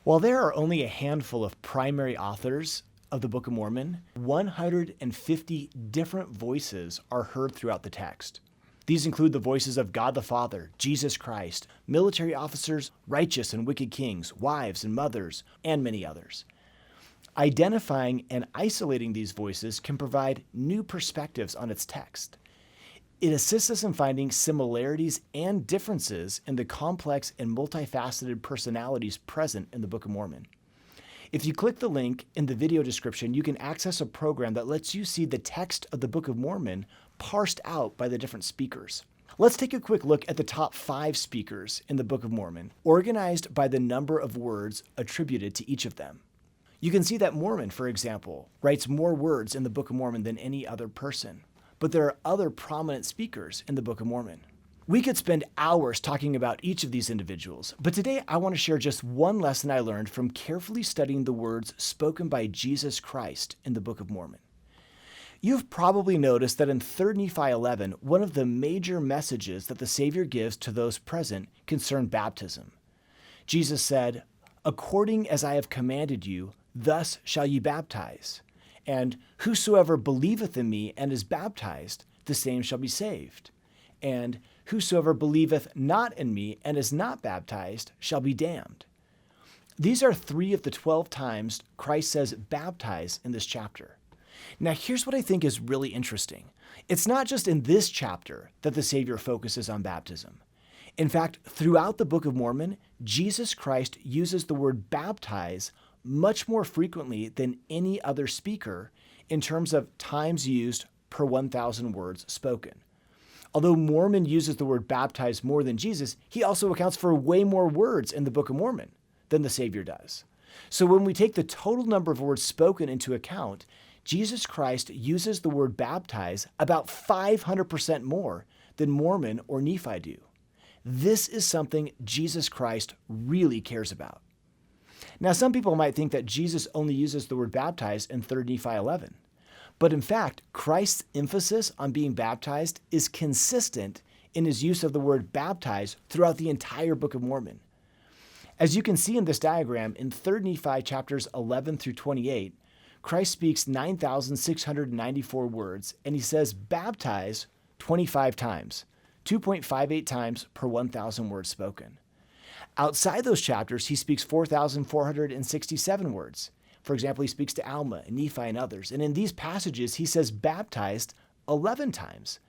While there are only a handful of primary authors of the Book of Mormon, 150 different voices are heard throughout the text. These include the voices of God the Father, Jesus Christ, military officers, righteous and wicked kings, wives and mothers, and many others. Identifying and isolating these voices can provide new perspectives on its text. It assists us in finding similarities and differences in the complex and multifaceted personalities present in the Book of Mormon. If you click the link in the video description, you can access a program that lets you see the text of the Book of Mormon parsed out by the different speakers. Let's take a quick look at the top 5 speakers in the Book of Mormon, organized by the number of words attributed to each of them. You can see that Mormon, for example, writes more words in the Book of Mormon than any other person. But there are other prominent speakers in the Book of Mormon. We could spend hours talking about each of these individuals, but today I want to share just one lesson I learned from carefully studying the words spoken by Jesus Christ in the Book of Mormon. You've probably noticed that in 3 Nephi 11, one of the major messages that the Savior gives to those present concerned baptism. Jesus said, "According as I have commanded you, thus shall ye baptize. And whosoever believeth in me and is baptized, the same shall be saved. And whosoever believeth not in me and is not baptized shall be damned." These are 3 of the 12 times Christ says baptize in this chapter. Now, here's what I think is really interesting. It's not just in this chapter that the Savior focuses on baptism. In fact, throughout the Book of Mormon, Jesus Christ uses the word baptize much more frequently than any other speaker in terms of times used per 1,000 words spoken. Although Mormon uses the word baptize more than Jesus, he also accounts for way more words in the Book of Mormon than the Savior does. So when we take the total number of words spoken into account, Jesus Christ uses the word baptize about 500% more than Mormon or Nephi do. This is something Jesus Christ really cares about. Now, some people might think that Jesus only uses the word baptize in 3 Nephi 11. But in fact, Christ's emphasis on being baptized is consistent in his use of the word baptize throughout the entire Book of Mormon. As you can see in this diagram, in 3 Nephi chapters 11 through 28, Christ speaks 9,694 words, and he says baptize 25 times, 2.58 times per 1,000 words spoken. Outside those chapters, he speaks 4,467 words. For example, he speaks to Alma and Nephi and others. And in these passages, he says baptized 11 times,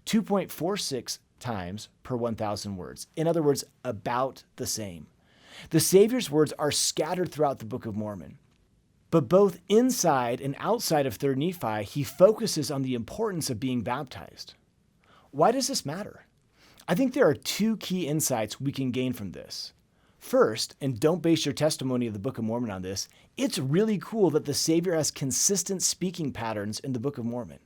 2.46 times per 1,000 words. In other words, about the same. The Savior's words are scattered throughout the Book of Mormon. But both inside and outside of 3 Nephi, he focuses on the importance of being baptized. Why does this matter? I think there are 2 key insights we can gain from this. First, and don't base your testimony of the Book of Mormon on this, it's really cool that the Savior has consistent speaking patterns in the Book of Mormon.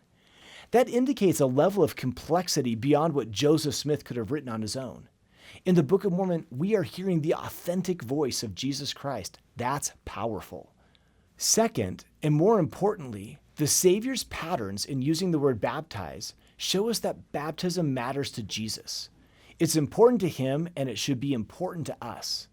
That indicates a level of complexity beyond what Joseph Smith could have written on his own. In the Book of Mormon, we are hearing the authentic voice of Jesus Christ. That's powerful. Second, and more importantly, the Savior's patterns in using the word baptize show us that baptism matters to Jesus. It's important to him, and it should be important to us.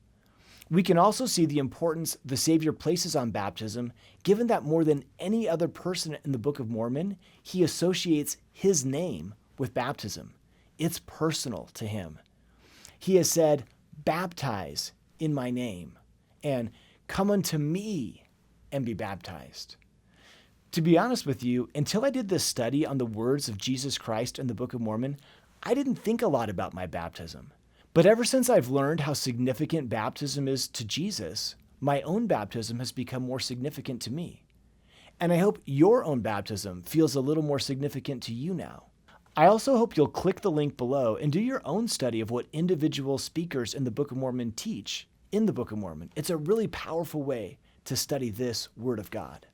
We can also see the importance the Savior places on baptism, given that more than any other person in the Book of Mormon, he associates his name with baptism. It's personal to him. He has said, "Baptize in my name," and "Come unto me and be baptized." To be honest with you, until I did this study on the words of Jesus Christ in the Book of Mormon, I didn't think a lot about my baptism. But ever since I've learned how significant baptism is to Jesus, my own baptism has become more significant to me. And I hope your own baptism feels a little more significant to you now. I also hope you'll click the link below and do your own study of what individual speakers in the Book of Mormon teach in the Book of Mormon. It's a really powerful way to study this Word of God.